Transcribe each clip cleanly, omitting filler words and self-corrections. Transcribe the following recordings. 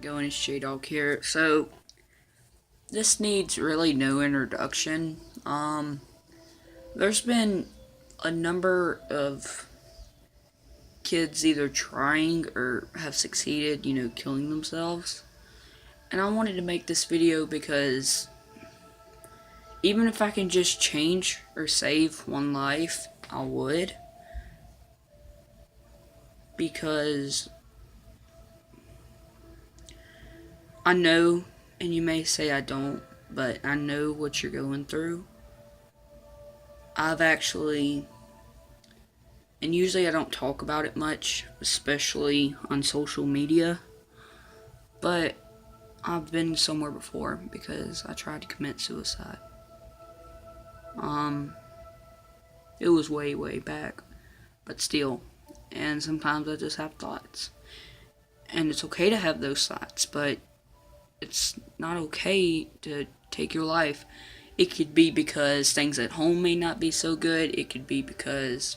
going? It's J-Dog here. So, this needs really no introduction. There's been a number of kids either trying or have succeeded, killing themselves. And I wanted to make this video because even if I can just change or save one life, I would. Because I know, and you may say I don't, but I know what you're going through. I've actually, and usually I don't talk about it much, especially on social media, but I've been somewhere before because I tried to commit suicide. It was way, way back, but still, and sometimes I just have thoughts. And it's okay to have those thoughts, but it's not okay to take your life. It could be because things at home may not be so good. It could be because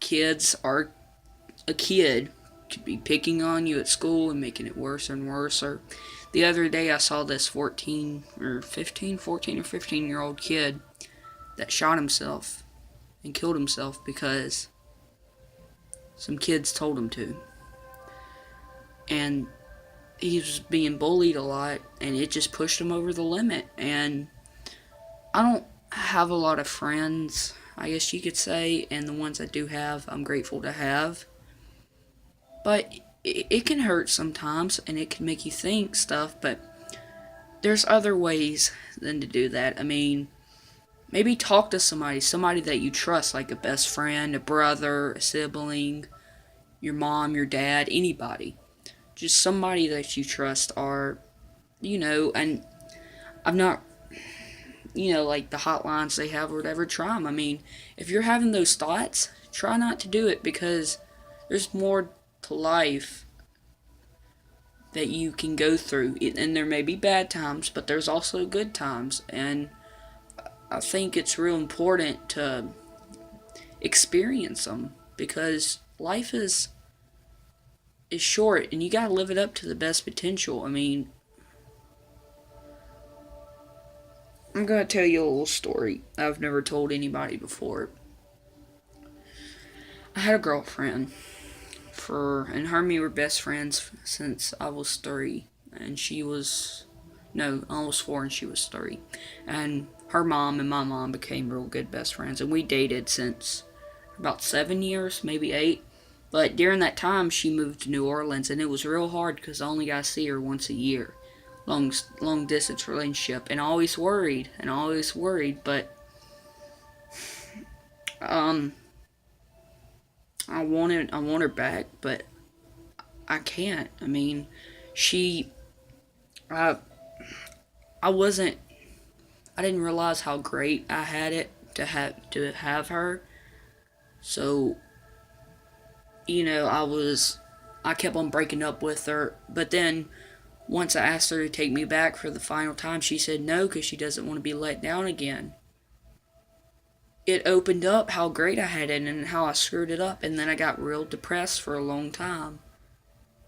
a kid could be picking on you at school and making it worse and worse. Or the other day I saw this 14 or 15 year old kid that shot himself and killed himself because some kids told him to. And he was being bullied a lot, and it just pushed him over the limit. And I don't have a lot of friends, I guess you could say, and the ones I do have, I'm grateful to have. But it can hurt sometimes, and it can make you think stuff, but there's other ways than to do that. I mean, maybe talk to somebody that you trust, like a best friend, a brother, a sibling, your mom, your dad, anybody. Just somebody that you trust, or, and I'm not, like the hotlines they have or whatever, try them. I mean, if you're having those thoughts, try not to do it, because there's more to life that you can go through. And there may be bad times, but there's also good times. And I think it's real important to experience them, because life is short, and you gotta live it up to the best potential. I mean, I'm gonna tell you a little story I've never told anybody before. I had a girlfriend and her and me were best friends since I was 3, and I was 4 and she was 3. And her mom and my mom became real good best friends, and we dated since about 7 years, maybe 8. But during that time, she moved to New Orleans, and it was real hard because I only got to see her once a year. Long distance relationship, and I always worried, but I want her back, but I can't. I mean, I didn't realize how great I had it to have her. So, I kept on breaking up with her, but then once I asked her to take me back for the final time, she said no, because she doesn't want to be let down again. It opened up how great I had it and how I screwed it up, and then I got real depressed for a long time,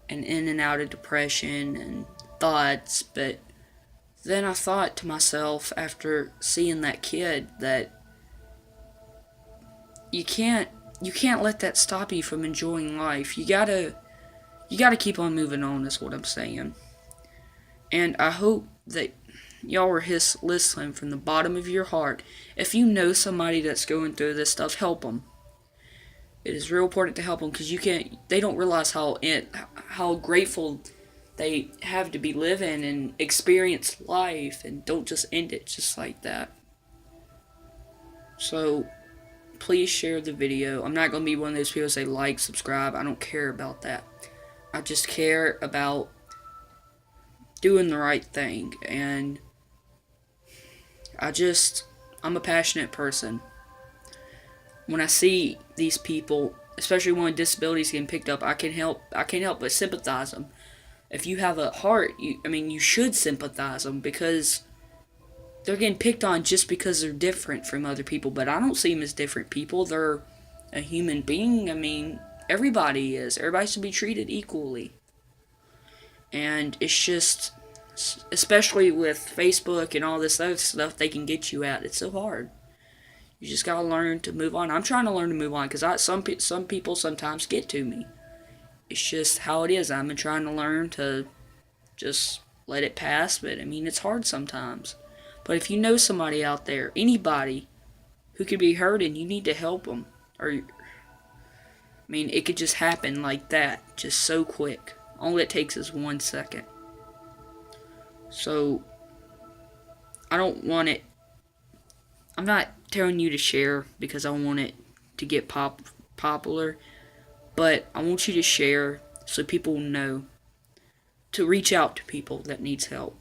and in and out of depression and thoughts. But then I thought to myself, after seeing that kid, that you can't let that stop you from enjoying life. You gotta keep on moving on, is what I'm saying. And I hope that y'all are listening from the bottom of your heart. If you know somebody that's going through this stuff, help them. It is real important to help them, because they don't realize how grateful they have to be living and experience life, and don't just end it just like that. So, please share the video. I'm not going to be one of those people that say like, subscribe. I don't care about that. I just care about doing the right thing. And I'm a passionate person. When I see these people, especially when disabilities getting picked up, I can't help but sympathize them. If you have a heart, you should sympathize them, because they're getting picked on just because they're different from other people. But I don't see them as different people. They're a human being. Everybody is. Everybody should be treated equally. And it's just, especially with Facebook and all this other stuff they can get you at, it's so hard. You just gotta learn to move on. I'm trying to learn to move on because some people sometimes get to me. It's just how it is. I'm trying to learn to just let it pass. But I mean, it's hard sometimes. But if you know somebody out there, anybody who could be hurting, you need to help them. Or, I mean, it could just happen like that, just so quick. All it takes is 1 second. So, I don't want it. I'm not telling you to share because I want it to get popular, but I want you to share so people know to reach out to people that needs help.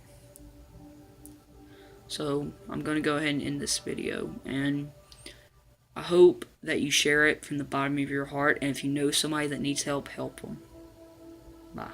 So I'm going to go ahead and end this video, and I hope that you share it from the bottom of your heart, and if you know somebody that needs help, help them. Bye.